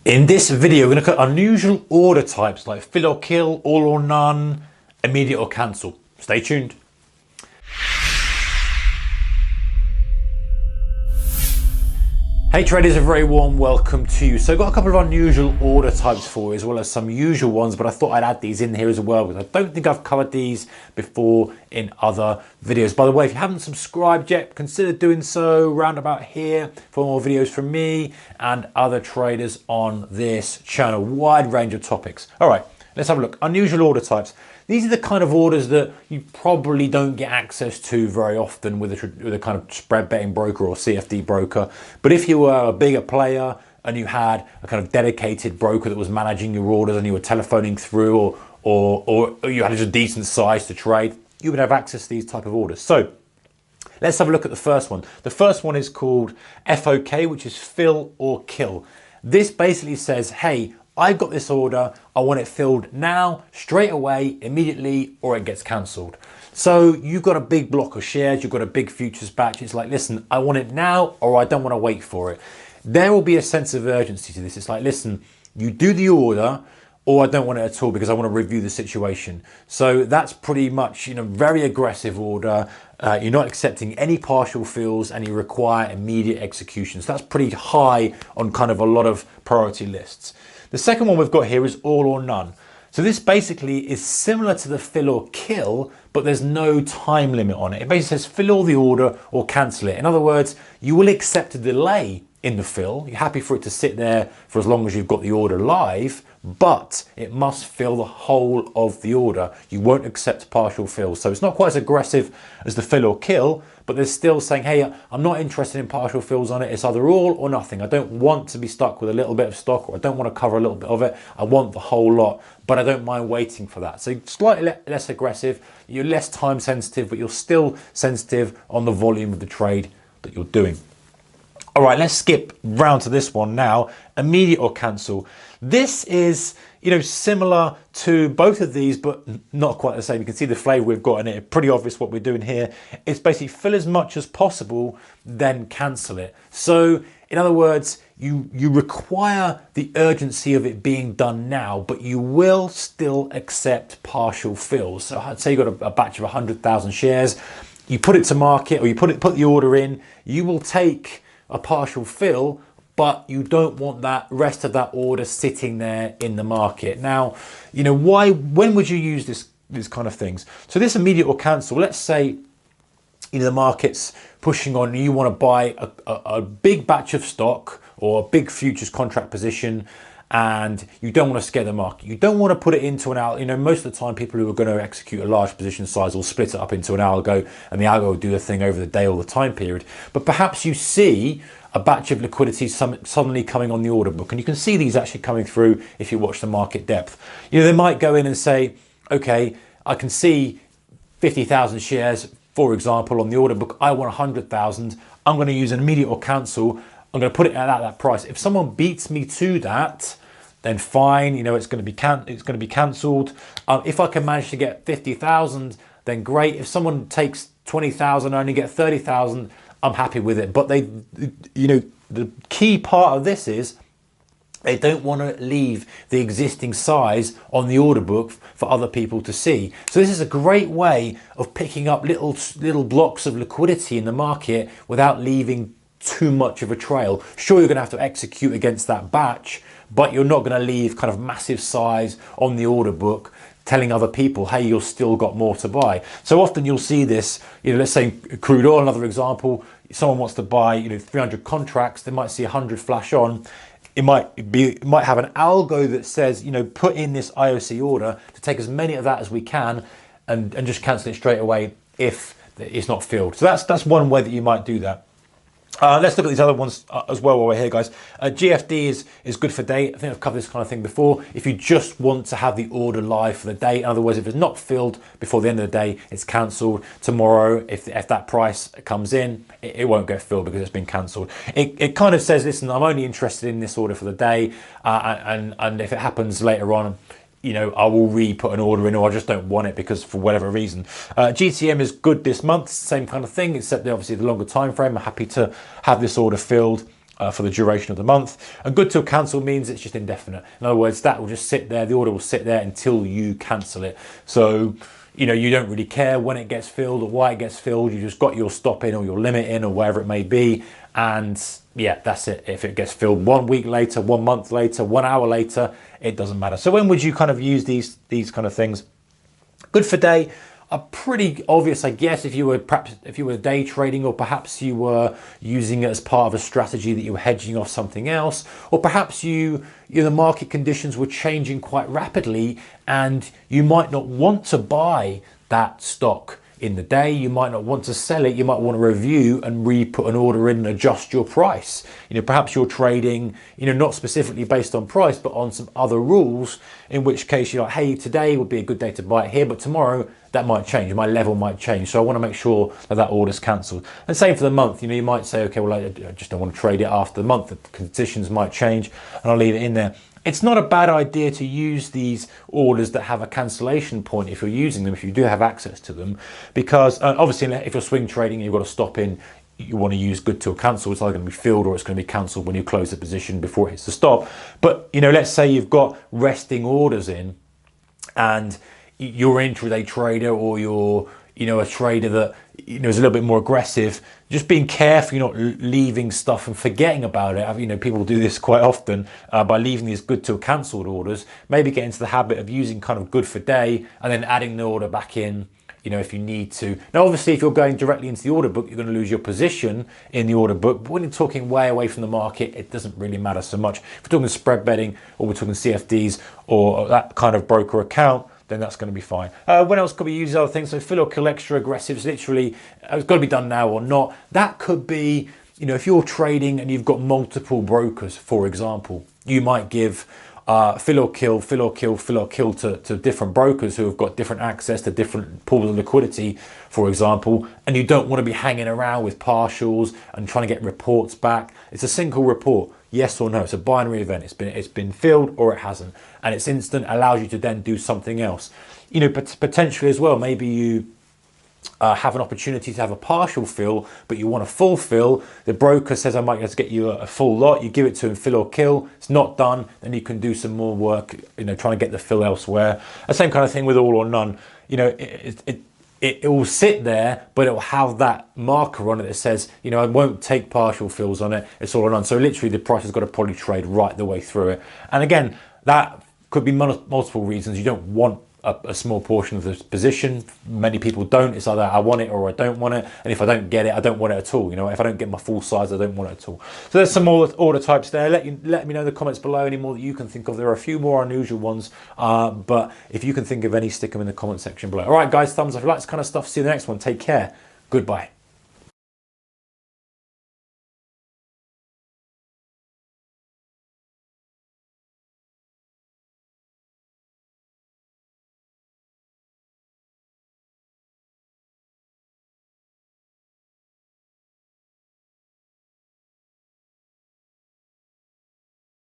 In this video, we're going to look at unusual order types like fill or kill, all or none, immediate or cancel. Stay tuned. Hey traders, a very warm welcome to you. So I've got a couple of unusual order types for you as well as some usual ones, but I thought I'd add these in here as well because I don't think I've covered these before in other videos. By the way, if you haven't subscribed yet, consider doing so round about here for more videos from me and other traders on this channel. Wide range of topics. All right, let's have a look. Unusual order types. These are the kind of orders that you probably don't get access to very often with a kind of spread betting broker or CFD broker. But if you were a bigger player and you had a kind of dedicated broker that was managing your orders and you were telephoning through or you had a decent size to trade, you would have access to these type of orders. So let's have a look at the first one. The first one is called FOK, which is fill or kill. This basically says, hey, I've got this order, I want it filled now, straight away, immediately, or it gets cancelled. So you've got a big block of shares, you've got a big futures batch, it's like, listen, I want it now, or I don't want to wait for it. There will be a sense of urgency to this. It's like, listen, you do the order, or I don't want it at all because I want to review the situation. So that's pretty much, very aggressive order. You're not accepting any partial fills and you require immediate execution. So that's pretty high on kind of a lot of priority lists. The second one we've got here is all or none. So this basically is similar to the fill or kill, but there's no time limit on it. It basically says fill all the order or cancel it. In other words, you will accept a delay in the fill. You're happy for it to sit there for as long as you've got the order live, but it must fill the whole of the order. You won't accept partial fills. So it's not quite as aggressive as the fill or kill, but they're still saying, hey, I'm not interested in partial fills on it. It's either all or nothing. I don't want to be stuck with a little bit of stock, or I don't want to cover a little bit of it. I want the whole lot, but I don't mind waiting for that. So slightly less aggressive. You're less time sensitive, but you're still sensitive on the volume of the trade that you're doing. All right, let's skip round to this one now. Immediate or cancel. This is, similar to both of these, but not quite the same. You can see the flavor we've got in it. Pretty obvious what we're doing here. It's basically fill as much as possible, then cancel it. So in other words, you require the urgency of it being done now, but you will still accept partial fills. So I'd say you've got a batch of 100,000 shares. You put it to market, or you put the order in. You will take a partial fill, but you don't want that rest of that order sitting there in the market. Now, when would you use these kind of things? So this immediate or cancel, let's say, the market's pushing on, you want to buy a big batch of stock or a big futures contract position, and you don't want to scare the market. You don't want to put it into an algo. Most of the time people who are going to execute a large position size will split it up into an algo, and the algo will do the thing over the day or the time period. But perhaps you see a batch of liquidity suddenly coming on the order book, and you can see these actually coming through if you watch the market depth. They might go in and say, okay, I can see 50,000 shares, for example, on the order book. I want 100,000. I'm going to use an immediate or cancel. I'm going to put it at that price. If someone beats me to that, then fine. It's going to be cancelled. If I can manage to get 50,000, then great. If someone takes 20,000, I only get 30,000. I'm happy with it. But the key part of this is they don't want to leave the existing size on the order book for other people to see. So this is a great way of picking up little blocks of liquidity in the market without leaving too much of a trail. Sure, you're going to have to execute against that batch, but you're not going to leave kind of massive size on the order book telling other people, hey, you've still got more to buy. So often you'll see this, let's say crude oil, another example, someone wants to buy 300 contracts, they might see 100 flash on. It might have an algo that says, put in this IOC order to take as many of that as we can and just cancel it straight away if it's not filled. So that's one way that you might do that. Let's look at these other ones as well while we're here, guys. GFD is good for day. I think I've covered this kind of thing before. If you just want to have the order live for the day, in other words, if it's not filled before the end of the day, it's cancelled. Tomorrow, if that price comes in, it won't get filled because it's been cancelled. It kind of says, listen, I'm only interested in this order for the day, and if it happens later on, I will re-put an order in, or I just don't want it because for whatever reason. GTM is good this month, same kind of thing, except obviously the longer time frame. I'm happy to have this order filled. for the duration of the month. And good till cancel means it's just indefinite. In other words, that will just sit there, the order will sit there until you cancel it. So, you know, you don't really care when it gets filled or why it gets filled. You just got your stop in or your limit in or whatever it may be. And yeah, that's it. If it gets filled 1 week later, 1 month later, 1 hour later, it doesn't matter. So when would you kind of use these kind of things? Good for day are pretty obvious, I guess, if you were day trading, or perhaps you were using it as part of a strategy that you were hedging off something else, or perhaps the market conditions were changing quite rapidly and you might not want to buy that stock in the day. You might not want to sell it. You might want to review and re-put an order in and adjust your price. You know, perhaps you're trading, you know, not specifically based on price, but on some other rules, in which case you're like, hey, today would be a good day to buy it here, but tomorrow that might change. My level might change. So I want to make sure that that order's cancelled. And same for the month. You know, you might say, okay, well, I just don't want to trade it after the month. The conditions might change and I'll leave it in there. It's not a bad idea to use these orders that have a cancellation point if you're using them, if you do have access to them, because obviously if you're swing trading and you've got to stop in, you want to use good till cancel. It's either going to be filled or it's going to be cancelled when you close the position before it hits the stop. But, you know, let's say you've got resting orders in and you're an intraday trader, or you're, you know, a trader that, you know, is a little bit more aggressive. Just being careful, you're not leaving stuff and forgetting about it. You know, people do this quite often by leaving these good till cancelled orders. Maybe get into the habit of using kind of good for day and then adding the order back in, you know, if you need to. Now, obviously, if you're going directly into the order book, you're going to lose your position in the order book. But when you're talking way away from the market, it doesn't really matter so much. If we're talking spread betting, or we're talking CFDs or that kind of broker account, then that's going to be fine. When else could we use other things? So fill or kill extra aggressives, literally, it's got to be done now or not. That could be, you know, if you're trading and you've got multiple brokers, for example, you might give fill or kill to different brokers who have got different access to different pools of liquidity, for example, and you don't want to be hanging around with partials and trying to get reports back. It's a single report. Yes or no. It's a binary event. It's been filled or it hasn't, and it's instant. Allows you to then do something else. You know, potentially as well. Maybe you have an opportunity to have a partial fill, but you want a full fill. The broker says, I might just get you a full lot. You give it to him, fill or kill. It's not done. Then you can do some more work, you know, trying to get the fill elsewhere. The same kind of thing with all or none. You know, it will sit there, but it will have that marker on it that says, you know, I won't take partial fills on it. It's all or none. So literally the price has got to probably trade right the way through it. And again, that could be multiple reasons. You don't want a small portion of the position. Many people don't. It's either I want it or I don't want it. And if I don't get it, I don't want it at all. You know, if I don't get my full size, I don't want it at all. So there's some more order types there. Let me know in the comments below any more that you can think of. There are a few more unusual ones, but if you can think of any, stick them in the comment section below. All right, guys, thumbs up if you like this kind of stuff. See you in the next one. Take care. Goodbye.